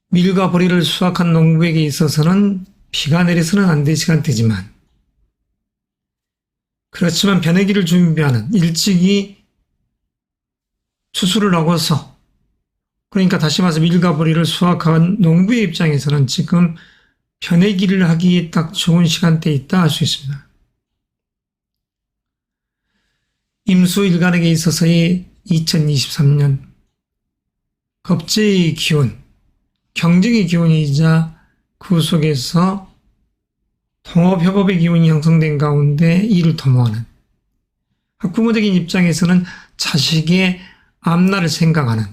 밀과 보리를 수확한 농부에게 있어서는 비가 내려서는 안 될 시간대지만, 그렇지만 변해기를 준비하는 일찍이 추수를 하고서, 그러니까 다시 말해서 밀과 보리를 수확한 농부의 입장에서는 지금 변해기를 하기에 딱 좋은 시간대에 있다 할 수 있습니다. 임수 일간에게 있어서의 2023년 겁재의 기운, 경쟁의 기운이자 그 속에서 통업협업의 기운이 형성된 가운데 이를 도모하는, 학부모적인 입장에서는 자식의 앞날을 생각하는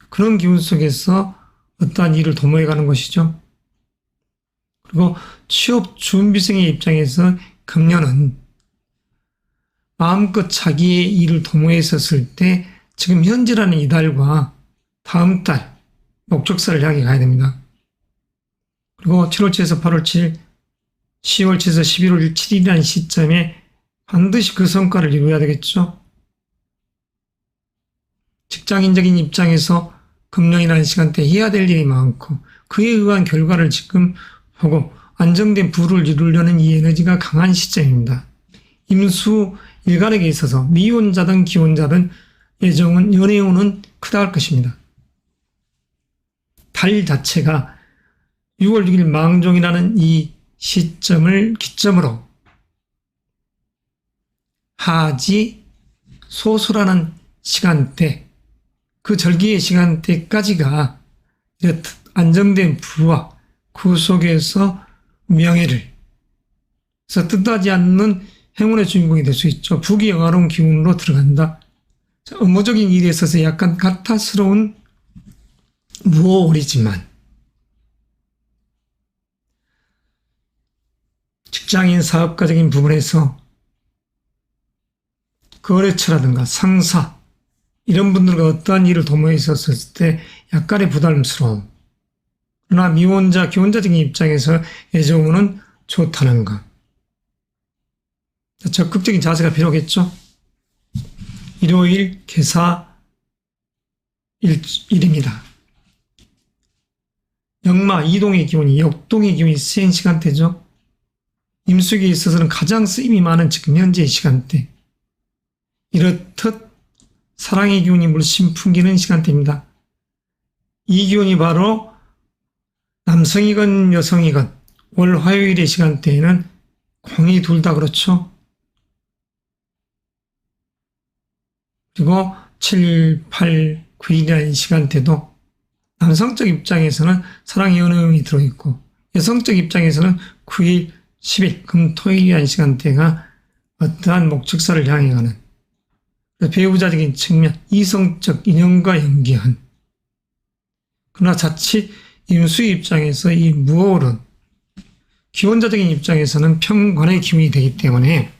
그런 기운 속에서 어떠한 일을 도모해가는 것이죠. 그리고 취업 준비생의 입장에서 금년은 마음껏 자기의 일을 도모했었을 때 지금 현재라는 이달과 다음 달 목적사를 향해 가야 됩니다. 그리고 7월치에서 8월 7일, 10월치에서 11월 7일이라는 시점에 반드시 그 성과를 이루어야 되겠죠. 직장인적인 입장에서 금년이라는 시간대에 해야 될 일이 많고 그에 의한 결과를 지금 보고 안정된 부를 이루려는 이 에너지가 강한 시점입니다. 임수 일간에게 있어서 미혼자든 기혼자든 예정은 연애운은 크다 할 것입니다. 달 자체가 6월 6일 망종이라는 이 시점을 기점으로 하지 소수라는 시간대, 그 절기의 시간대까지가 안정된 부와 그 속에서 명예를 그래서 뜻하지 않는 행운의 주인공이 될 수 있죠. 북이 영화로운 기운으로 들어간다. 업무적인 일에 있어서 약간 가타스러운 무호월이지만 직장인 사업가적인 부분에서 거래처라든가 상사 이런 분들과 어떠한 일을 도모해 있었을 때 약간의 부담스러움, 그러나 미혼자, 기혼자적인 입장에서 애정운은 좋다는 것. 적극적인 자세가 필요하겠죠. 일요일 개사 일입니다. 역마 이동의 기운이 역동의 기운이 쓰인 시간대죠. 임수기에 있어서는 가장 쓰임이 많은 지금 현재의 시간대. 이렇듯 사랑의 기운이 물씬 풍기는 시간대입니다. 이 기운이 바로 남성이건 여성이건 월 화요일의 시간대에는 공이 둘 다 그렇죠. 그리고 7, 8, 9일이라는 시간대도 남성적 입장에서는 사랑의 연애운이 들어있고 여성적 입장에서는 9일, 10일, 금, 토일이라는 시간대가 어떠한 목적사를 향해 가는 배우자적인 측면, 이성적 인연과 연계한, 그러나 자칫 임수의 입장에서 이 무호월은 기혼자적인 입장에서는 평관의 기운이 되기 때문에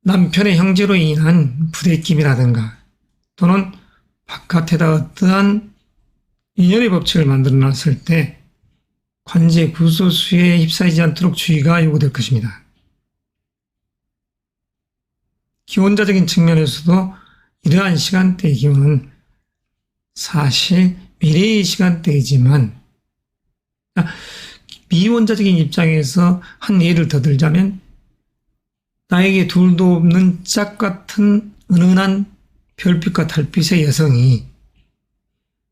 남편의 형제로 인한 부대낌이라든가 또는 바깥에다 어떠한 인연의 법칙을 만들어 놨을 때 관제 구소수에 휩싸이지 않도록 주의가 요구될 것입니다. 기혼자적인 측면에서도 이러한 시간대의 기운은 사실 미래의 시간대이지만 미혼자적인 입장에서 한 예를 더 들자면 나에게 둘도 없는 짝 같은 은은한 별빛과 달빛의 여성이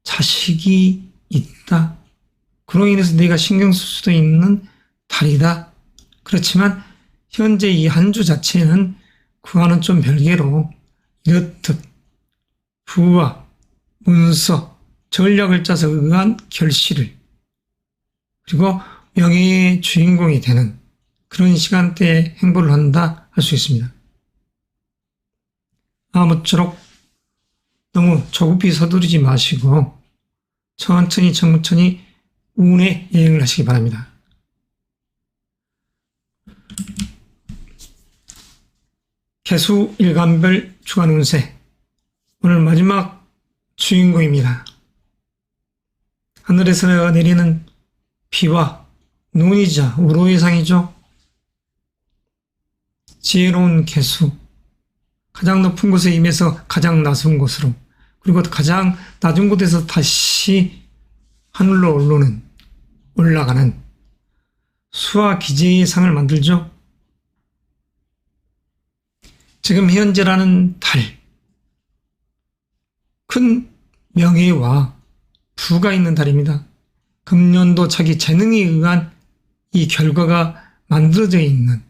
자식이 있다. 그로 인해서 내가 신경 쓸 수도 있는 달이다. 그렇지만 현재 이 한 주 자체는 그와는 좀 별개로 이렇듯 부와 문서, 전략을 짜서 의한 결실을 그리고 명예의 주인공이 되는 그런 시간대에 행보를 한다 할 수 있습니다. 아무쪼록 너무 조급히 서두르지 마시고 천천히 운의 여행을 하시기 바랍니다. 개수 일간별 주간 운세 오늘 마지막 주인공입니다. 하늘에서 내리는 비와 눈이자 우로 예상이죠. 지혜로운 개수, 가장 높은 곳에 임해서 가장 낮은 곳으로, 그리고 가장 낮은 곳에서 다시 하늘로 올라가는 수와 기제의 상을 만들죠. 지금 현재라는 달, 큰 명예와 부가 있는 달입니다. 금년도 자기 재능에 의한 이 결과가 만들어져 있는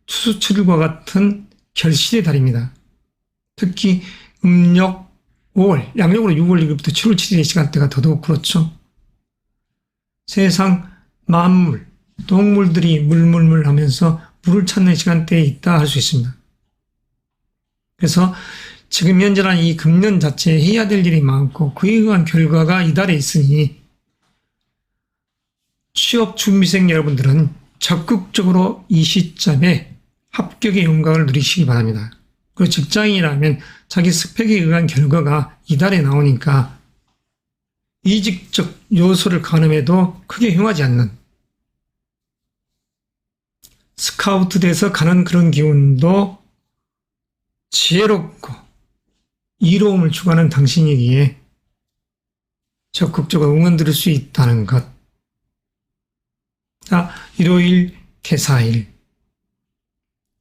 추수철과 같은 결실의 달입니다. 특히 음력 5월, 양력으로 6월 1일부터 7월 7일의 시간대가 더더욱 그렇죠. 세상 만물, 동물들이 물물물 하면서 물을 찾는 시간대에 있다 할 수 있습니다. 그래서 지금 현재라는 이 금년 자체에 해야 될 일이 많고 그에 의한 결과가 이달에 있으니 취업 준비생 여러분들은 적극적으로 이 시점에 합격의 영광을 누리시기 바랍니다. 그리고 직장인이라면 자기 스펙에 의한 결과가 이달에 나오니까 이직적 요소를 가늠해도 크게 흉하지 않는 스카우트 돼서 가는 그런 기운도 지혜롭고 이로움을 추구하는 당신이기에 적극적으로 응원 드릴 수 있다는 것. 자, 일요일 개사일.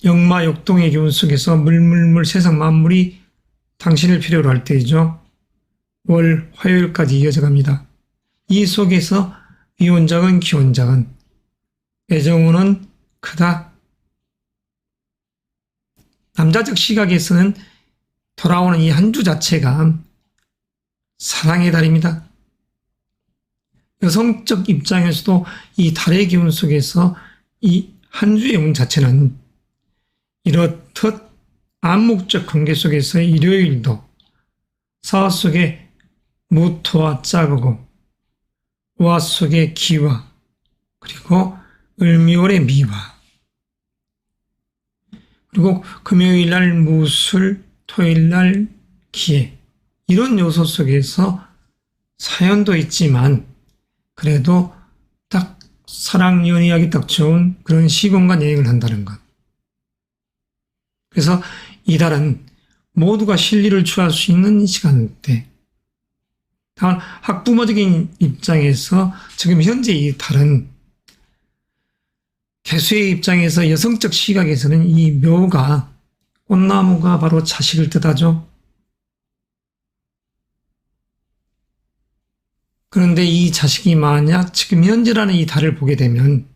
역마역동의 기운 속에서 물물물 세상 만물이 당신을 필요로 할 때이죠. 월 화요일까지 이어져 갑니다. 이 속에서 위원장은 기원장은 애정운은 크다. 남자적 시각에서는 돌아오는 이 한 주 자체가 사랑의 달입니다. 여성적 입장에서도 이 달의 기운 속에서 이 한 주의 운 자체는 이렇듯 암묵적 관계 속에서 일요일도 사 속에 무토와 짝하고 와 속에 기와 그리고 을미월의 미화 그리고 금요일날 무술, 토요일날 기해 이런 요소 속에서 사연도 있지만 그래도 딱 사랑 연애하기 딱 좋은 그런 시공간 여행을 한다는 것. 그래서 이달은 모두가 실리를 취할 수 있는 시간대. 다만 학부모적인 입장에서 지금 현재 이 달은 개수의 입장에서 여성적 시각에서는 이 묘가 꽃나무가 바로 자식을 뜻하죠. 그런데 이 자식이 만약 지금 현재라는 이 달을 보게 되면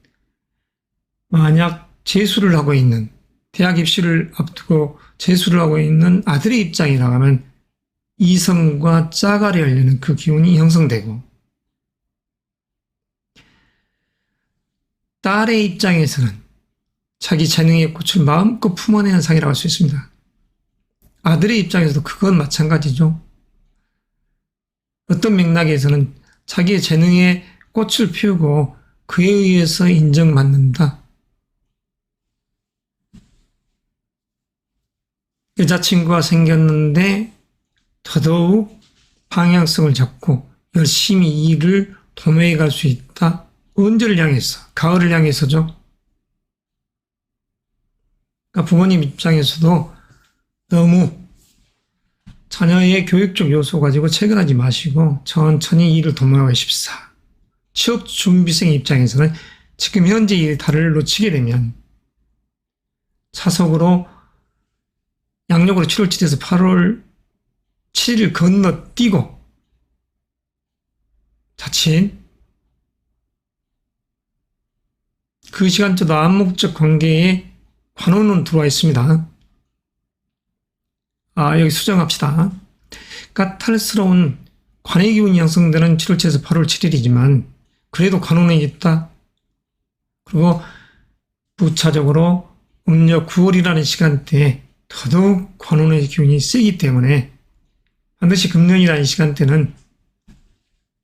만약 재수를 하고 있는 대학 입시를 앞두고 재수를 하고 있는 아들의 입장이라고 하면 이성과 짝알이 열리는 그 기운이 형성되고 딸의 입장에서는 자기 재능의 꽃을 마음껏 품어내는 상이라고 할 수 있습니다. 아들의 입장에서도 그건 마찬가지죠. 어떤 맥락에서는 자기의 재능의 꽃을 피우고 그에 의해서 인정받는다. 여자친구가 생겼는데 더더욱 방향성을 잡고 열심히 일을 도모해 갈 수 있다. 언제를 향해서? 가을을 향해서죠. 그러니까 부모님 입장에서도 너무 자녀의 교육적 요소 가지고 체근하지 마시고 천천히 일을 도모하십사. 취업 준비생 입장에서는 지금 현재 이 달을 놓치게 되면 차석으로 양력으로 7월 7일에서 8월 7일 건너뛰고 자칫 그 시간대도 암묵적 관계에 관원은 들어와 있습니다. 여기 수정합시다. 까탈스러운 관의 기운이 형성되는 7월 7일에서 8월 7일이지만 그래도 관원은 있다. 그리고 부차적으로 음력 9월이라는 시간대에 더더욱 관원의 기운이 세기 때문에 반드시 금년이라는 시간대는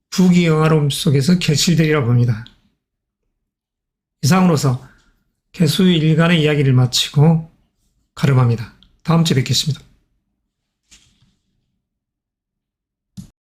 부귀 영화로움 속에서 결실되리라고 봅니다. 이상으로서 개수일간의 이야기를 마치고 가름합니다. 다음 주에 뵙겠습니다.